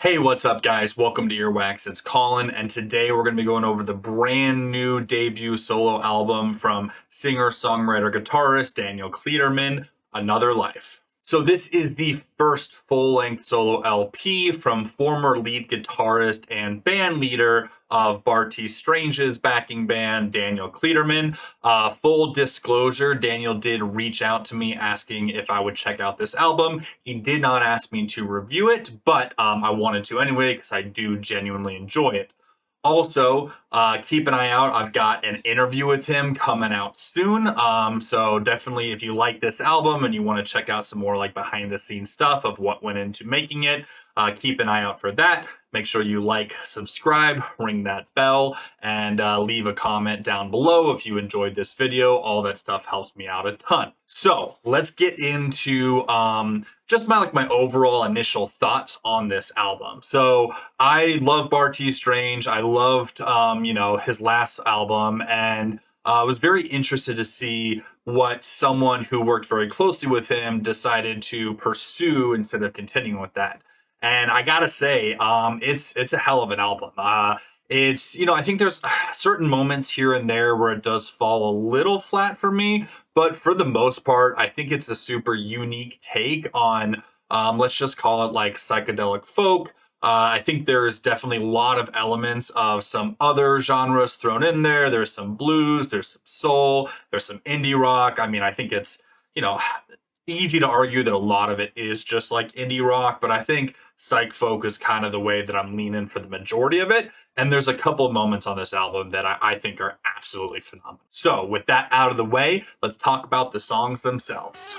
Hey, what's up, guys? Welcome to Earwax. It's Colin, and today we're going to be going over the brand new debut solo album from singer, songwriter, guitarist Daniel Kleederman, Another Life. So this is the first full-length solo LP from former lead guitarist and band leader of Bartees Strange's backing band, Daniel Kleederman. Full disclosure, Daniel did reach out to me asking if I would check out this album. He did not ask me to review it, but I wanted to anyway because I do genuinely enjoy it. Also, keep an eye out. I've got an interview with him coming out soon. So definitely, if you like this album and you want to check out some more like behind the scenes stuff of what went into making it, keep an eye out for that. Make sure you like, subscribe, ring that bell, and leave a comment down below if you enjoyed this video. All that stuff helps me out a ton. So let's get into just my overall initial thoughts on this album. So I love Bartees Strange. I loved his last album, and I was very interested to see what someone who worked very closely with him decided to pursue instead of continuing with that. And I gotta say, it's a hell of an album. I think there's certain moments here and there where it does fall a little flat for me, but for the most part, I think it's a super unique take on, let's just call it like psychedelic folk. I think there's definitely a lot of elements of some other genres thrown in there. There's some blues, there's some soul, there's some indie rock. I mean, I think it's, easy to argue that a lot of it is just like indie rock, but I think psych folk is kind of the way that I'm leaning for the majority of it. And there's a couple moments on this album that I think are absolutely phenomenal. So with that out of the way, let's talk about the songs themselves.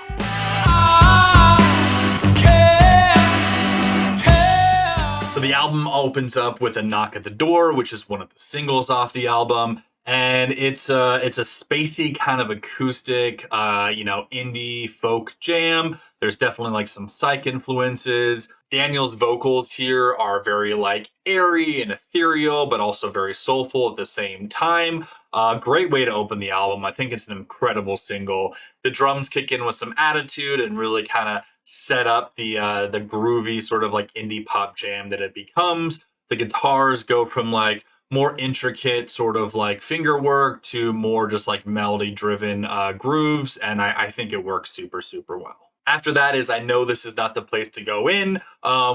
So the album opens up with A Knock at the Door, which is one of the singles off the album. And it's a spacey kind of acoustic, indie folk jam. There's definitely like some psych influences. Daniel's vocals here are very like airy and ethereal, but also very soulful at the same time. Great way to open the album. I think it's an incredible single. The drums kick in with some attitude and really kind of set up the groovy sort of like indie pop jam that it becomes. The guitars go from like more intricate sort of like finger work to more just like melody driven grooves, and I think it works super, super well. After that is I Know This Is Not the Place to Go In,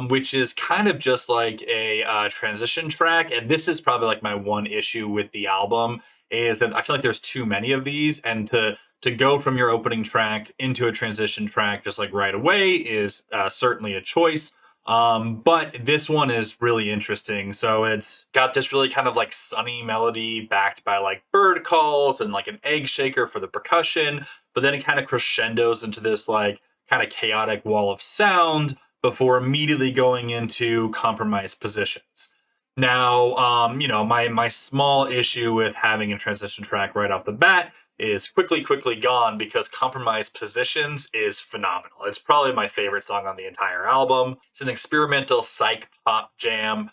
which is kind of just like a transition track, and this is probably like my one issue with the album is that I feel like there's too many of these, and to go from your opening track into a transition track just like right away is certainly a choice. But this one is really interesting. So it's got this really kind of like sunny melody backed by like bird calls and like an egg shaker for the percussion. But then it kind of crescendos into this like kind of chaotic wall of sound before immediately going into compromised positions. Now, my small issue with having a transition track right off the bat is quickly gone because Compromised Positions is phenomenal. It's probably my favorite song on the entire album. It's an experimental psych pop jam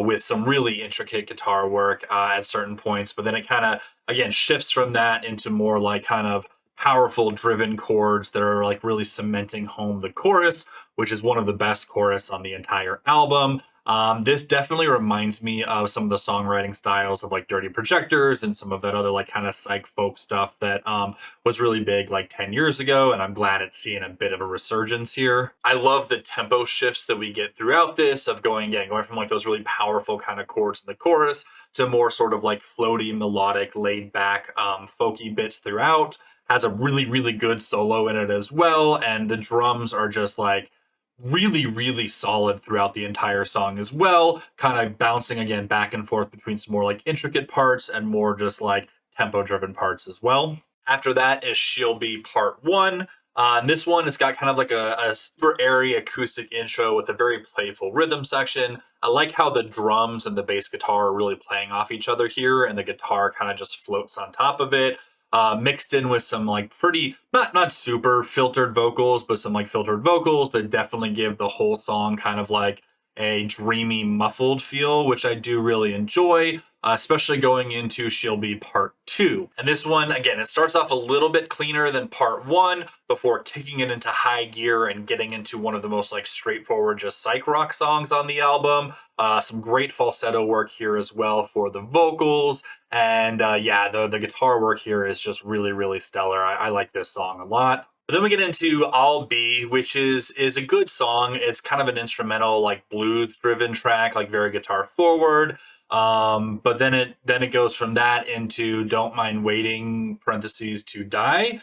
with some really intricate guitar work at certain points, but then it kind of, again, shifts from that into more like kind of powerful driven chords that are like really cementing home the chorus, which is one of the best chorus on the entire album. This definitely reminds me of some of the songwriting styles of like Dirty Projectors and some of that other like kind of psych folk stuff that was really big like 10 years ago, and I'm glad it's seeing a bit of a resurgence here. I love the tempo shifts that we get throughout this of going from like those really powerful kind of chords in the chorus to more sort of like floaty, melodic, laid back, folky bits throughout. Has a really, really good solo in it as well, and the drums are just like really, really solid throughout the entire song as well, kind of bouncing again back and forth between some more like intricate parts and more just like tempo driven parts as well. After that is She'll Be Part 1. And this one has got kind of like a super airy acoustic intro with a very playful rhythm section. I like how the drums and the bass guitar are really playing off each other here, and the guitar kind of just floats on top of it. Mixed in with some like pretty not super filtered vocals, but some like filtered vocals that definitely give the whole song kind of like a dreamy muffled feel, which I do really enjoy. especially going into She'll Be Part 2. And this one, again, it starts off a little bit cleaner than Part 1 before kicking it into high gear and getting into one of the most like straightforward, just psych rock songs on the album. Some great falsetto work here as well for the vocals. And yeah, the guitar work here is just really, really stellar. I like this song a lot. But then we get into I'll Be, which is a good song. It's kind of an instrumental, like blues driven track, like very guitar forward. But then it goes from that into Don't Mind Waiting parentheses to Die,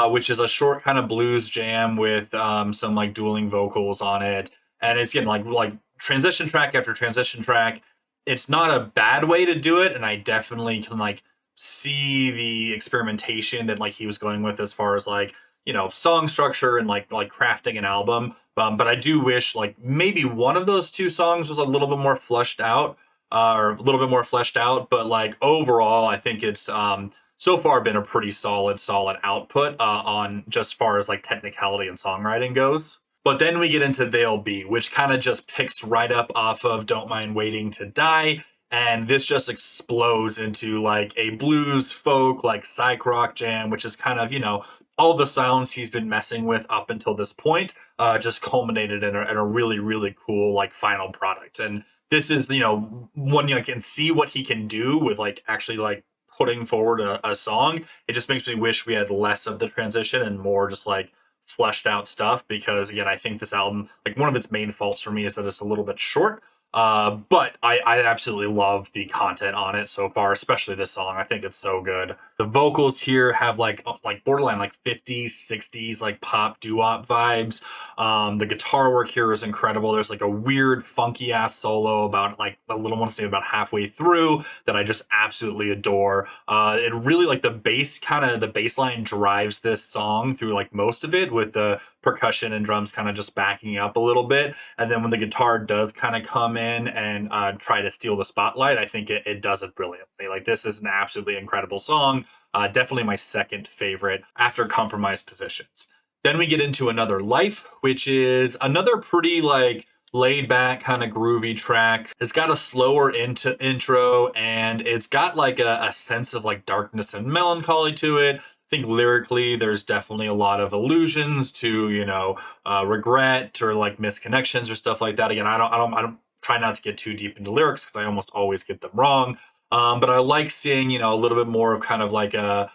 which is a short kind of blues jam with some like dueling vocals on it. And it's getting like transition track after transition track. It's not a bad way to do it, and I definitely can like see the experimentation that like he was going with as far as like, you know, song structure and like crafting an album. But I do wish like maybe one of those two songs was a little bit more fleshed out, or a little bit more fleshed out. But like overall, I think it's so far been a pretty solid output on just far as like technicality and songwriting goes. But then we get into They'll Be, which kind of just picks right up off of Don't Mind Waiting to Die. And this just explodes into like a blues, folk, like psych rock jam, which is kind of, you know, all the sounds he's been messing with up until this point, just culminated in a really, really cool like final product. And this is, you know, when you can see what he can do with like actually like putting forward a song. It just makes me wish we had less of the transition and more just like fleshed out stuff, because again, I think this album, like one of its main faults for me is that it's a little bit short. But I absolutely love the content on it so far, especially this song. I think it's so good. The vocals here have like borderline like 50s, 60s like pop doo-wop vibes. The guitar work here is incredible. There's like a weird funky ass solo about like a little, I want to say about halfway through, that I just absolutely adore. It really like the bass line drives this song through like most of it, with the percussion and drums kind of just backing up a little bit. And then when the guitar does kind of come in and try to steal the spotlight, I think it does it brilliantly. Like this is an absolutely incredible song. Definitely my second favorite after Compromised Positions. Then we get into Another Life, which is another pretty like laid back kind of groovy track. It's got a slower intro, and it's got like a sense of like darkness and melancholy to it. I think lyrically, there's definitely a lot of allusions to, you know, regret or like misconnections or stuff like that. Again, I don't try not to get too deep into lyrics because I almost always get them wrong. But I like seeing, you know, a little bit more of kind of like a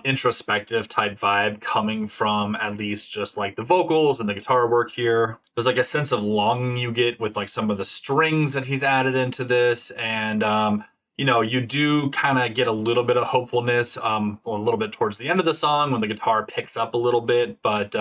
introspective type vibe coming from at least just like the vocals and the guitar work here. There's like a sense of longing you get with like some of the strings that he's added into this, and you know, you do kind of get a little bit of hopefulness a little bit towards the end of the song when the guitar picks up a little bit. But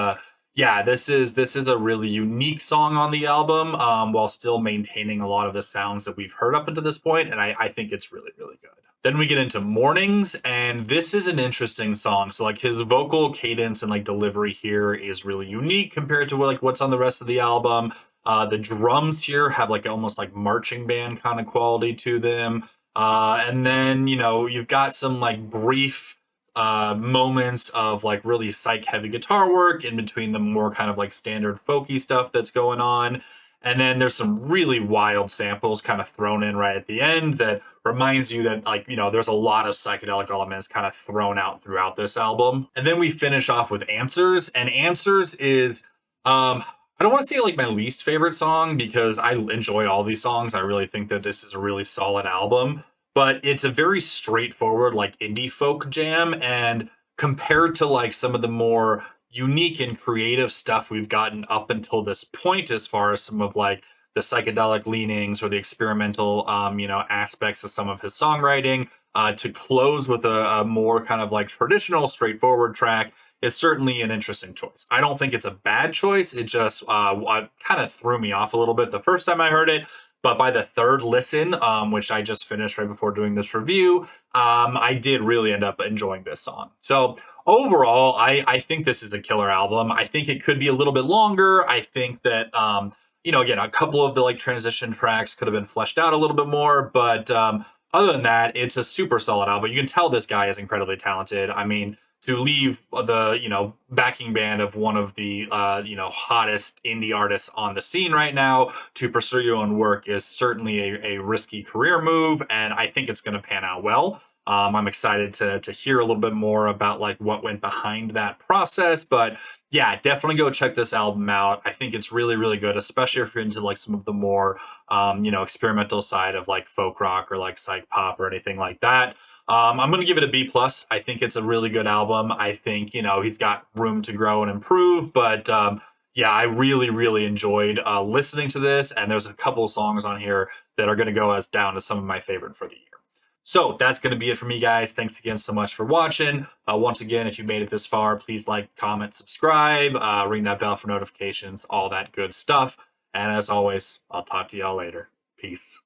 yeah, this is a really unique song on the album, while still maintaining a lot of the sounds that we've heard up until this point, and I think it's really, really good. Then we get into Mornings, and this is an interesting song. So like his vocal cadence and like delivery here is really unique compared to like what's on the rest of the album. The drums here have like almost like marching band kind of quality to them. And then, you know, you've got some like brief moments of like really psych heavy guitar work in between the more kind of like standard folky stuff that's going on. And then there's some really wild samples kind of thrown in right at the end that reminds you that, like, you know, there's a lot of psychedelic elements kind of thrown out throughout this album. And then we finish off with Answers. And Answers is, I don't want to say like my least favorite song, because I enjoy all these songs. I really think that this is a really solid album, but it's a very straightforward like indie folk jam. And compared to like some of the more unique and creative stuff we've gotten up until this point, as far as some of like the psychedelic leanings or the experimental you know, aspects of some of his songwriting, to close with a more kind of like traditional straightforward track is certainly an interesting choice. I don't think it's a bad choice. It just kind of threw me off a little bit the first time I heard it. But by the third listen, which I just finished right before doing this review, I did really end up enjoying this song. So overall, I think this is a killer album. I think it could be a little bit longer. I think that, you know, again, a couple of the like transition tracks could have been fleshed out a little bit more. But other than that, it's a super solid album. You can tell this guy is incredibly talented. I mean, to leave the, you know, backing band of one of the you know, hottest indie artists on the scene right now to pursue your own work is certainly a risky career move, and I think it's going to pan out well. I'm excited to hear a little bit more about like what went behind that process, but yeah, definitely go check this album out. I think it's really, really good, especially if you're into like some of the more you know, experimental side of like folk rock or like psych pop or anything like that. I'm going to give it a B plus. I think it's a really good album. I think, you know, he's got room to grow and improve, but yeah, I really, really enjoyed listening to this. And there's a couple of songs on here that are going to go as down to some of my favorite for the year. So that's going to be it for me, guys. Thanks again so much for watching. Once again, if you made it this far, please like, comment, subscribe, ring that bell for notifications, all that good stuff. And as always, I'll talk to y'all later. Peace.